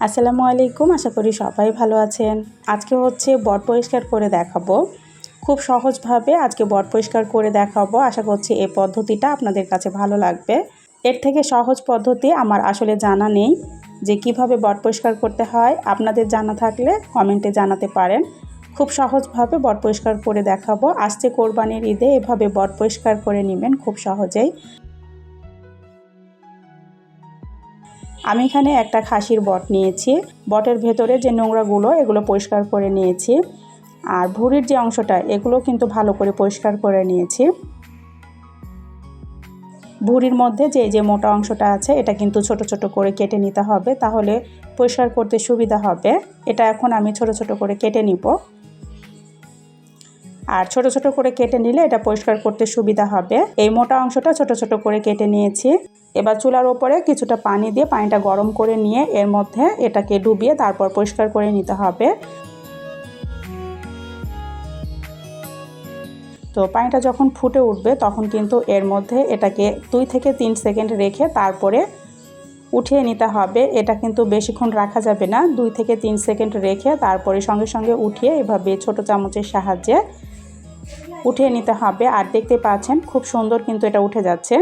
আসসালামু আলাইকুম, আশা করি সবাই ভালো আছেন। আজকে হচ্ছে বট পরিষ্কার করে দেখাবো। খুব সহজভাবে আজকে বট পরিষ্কার করে দেখাবো। আশা করছি এই পদ্ধতিটা আপনাদের কাছে ভালো লাগবে। এর থেকে সহজ পদ্ধতি আমার আসলে জানা নেই যে কিভাবে বট পরিষ্কার করতে হয়। আপনাদের জানা থাকলে কমেন্টে জানাতে পারেন। খুব সহজভাবে বট পরিষ্কার করে দেখাবো। আসছে কোরবানির ঈদে এভাবে বট পরিষ্কার করে নেবেন খুব সহজেই। আমি এখানে একটা খাসির বট নিয়েছি। বটের ভেতরে যে নোংরাগুলো এগুলো পরিষ্কার করে নিয়েছি। আর ভুঁড়ির যে অংশটা এগুলো কিন্তু ভালো করে পরিষ্কার করে নিয়েছি। ভুঁড়ির মধ্যে যে মোটা অংশটা আছে এটা কিন্তু ছোট ছোট করে কেটে নিতে হবে, তাহলে পরিষ্কার করতে সুবিধা হবে। এটা এখন আমি ছোট ছোট করে কেটে নিব। আর ছোট ছোট করে কেটে নিলে এটা পরিষ্কার করতে সুবিধা হবে। এই মোটা অংশটা ছোট ছোট করে কেটে নিয়েছি। এবার চুলার ওপরে কিছুটা পানি দিয়ে পানিটা গরম করে নিয়ে এর মধ্যে এটাকে ডুবিয়ে তারপর পরিষ্কার করে নিতে হবে। তো পানিটা যখন ফুটে উঠবে তখন কিন্তু এর মধ্যে এটাকে 2 থেকে 3 সেকেন্ড রেখে তারপরে উঠিয়ে নিতে হবে। এটা কিন্তু বেশিক্ষণ রাখা যাবে না। 2 থেকে 3 সেকেন্ড রেখে তারপরে সঙ্গে সঙ্গে উঠিয়ে এভাবে ছোট চামচের সাহায্যে উঠিয়ে নিতে হবে। আর দেখতে পাচ্ছেন খুব সুন্দর কিন্তু এটা উঠে যাচ্ছে।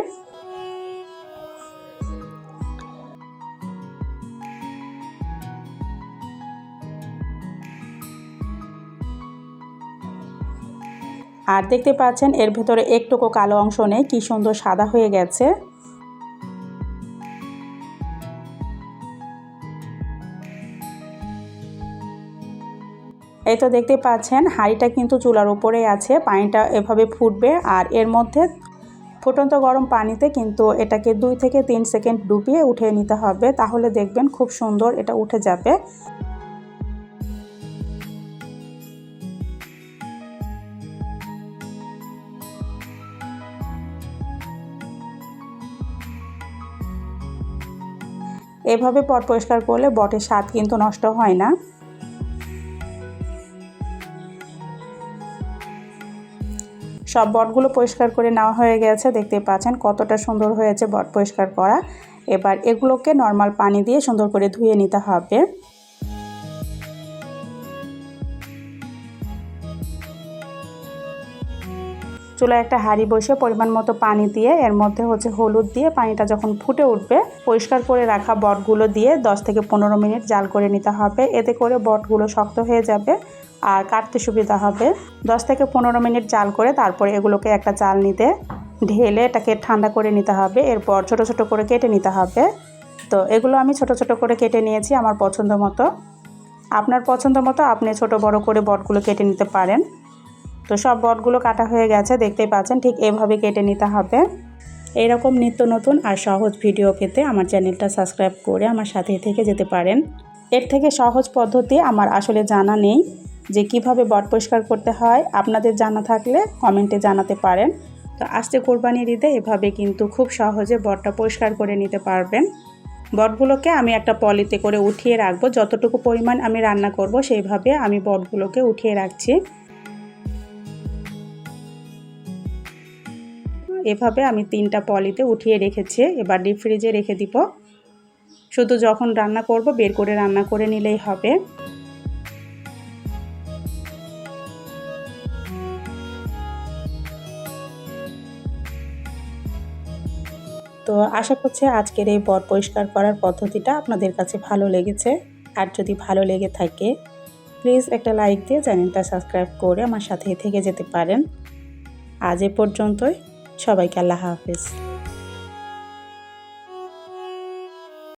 আর দেখতে পাচ্ছেন এর ভেতরে একটুকু কালো অংশ নেই, কি সুন্দর সাদা হয়ে গেছে। এই তো দেখতে পাচ্ছেন হাঁড়িটা কিন্তু চুলার উপরেই আছে, পানিটা এভাবে ফুটবে। আর এর মধ্যে ফুটন্ত গরম পানিতে কিন্তু এটাকে 2 থেকে 3 সেকেন্ড ডুবিয়ে উঠিয়ে নিতে হবে, তাহলে দেখবেন খুব সুন্দর এটা উঠে যাবে। এভাবে বট পরিষ্কার করলে বটের স্বাদ কিন্তু নষ্ট হয় না। সব বটগুলো পরিষ্কার করে নেওয়া হয়ে গেছে। দেখতে পাচ্ছেন কতটা সুন্দর হয়েছে বট পরিষ্কার করা। এবার এগুলোকে নর্মাল পানি দিয়ে সুন্দর করে ধুয়ে নিতে হবে। চুলায় একটা হাঁড়ি বসে পরিমাণ মতো পানি দিয়ে এর মধ্যে হচ্ছে হলুদ দিয়ে পানিটা যখন ফুটে উঠবে পরিষ্কার করে রাখা বটগুলো দিয়ে 10 থেকে 15 মিনিট জাল করে নিতে হবে। এতে করে বটগুলো শক্ত হয়ে যাবে আর কাটতে সুবিধা হবে। 10 থেকে 15 মিনিট জাল করে তারপরে এগুলোকে একটা চালনিতে ঢেলে এটাকে ঠান্ডা করে নিতে হবে। এরপর ছোট ছোট করে কেটে নিতে হবে। তো এগুলো আমি ছোট ছোট করে কেটে নিয়েছি আমার পছন্দ মতো। আপনার পছন্দ মতো আপনি ছোট বড় করে বটগুলো কেটে নিতে পারেন। তো সব বটগুলো কাটা হয়ে গেছে, দেখতেই পাচ্ছেন ঠিক এভাবে কেটে নিতে হবে। এইরকম নিত্য নতুন আর সহজ ভিডিও পেতে আমার চ্যানেলটা সাবস্ক্রাইব করে আমার সাথে থেকে যেতে পারেন। এর থেকে সহজ পদ্ধতি আমার আসলে জানা নেই যে কিভাবে বট পরিষ্কার করতে হয়। আপনাদের জানা থাকলে কমেন্টে জানাতে পারেন। তো আসছে কোরবানির ঈদে এভাবে কিন্তু খুব সহজে বটটা পরিষ্কার করে নিতে পারবেন। বটগুলোকে আমি একটা পলিতে করে উঠিয়ে রাখবো। যতটুকু পরিমাণ আমি রান্না করব সেইভাবে আমি বটগুলোকে উঠিয়ে রাখছি। এভাবে আমি 3টা পলিতে উঠিয়ে রেখেছি। এবার ডিপ ফ্রিজে রেখে দিব। শুধু যখন রান্না করব বের করে রান্না করে নিলেই হবে। তো আশা করছি আজকের এই বট পরিষ্কার করার পদ্ধতিটা আপনাদের কাছে ভালো লেগেছে। আর যদি ভালো লেগে থাকে প্লিজ একটা লাইক দিয়ে চ্যানেলটা সাবস্ক্রাইব করে আমার সাথে থেকে যেতে পারেন। আজ এ পর্যন্তই। সবাইকে আল্লাহ হাফেজ।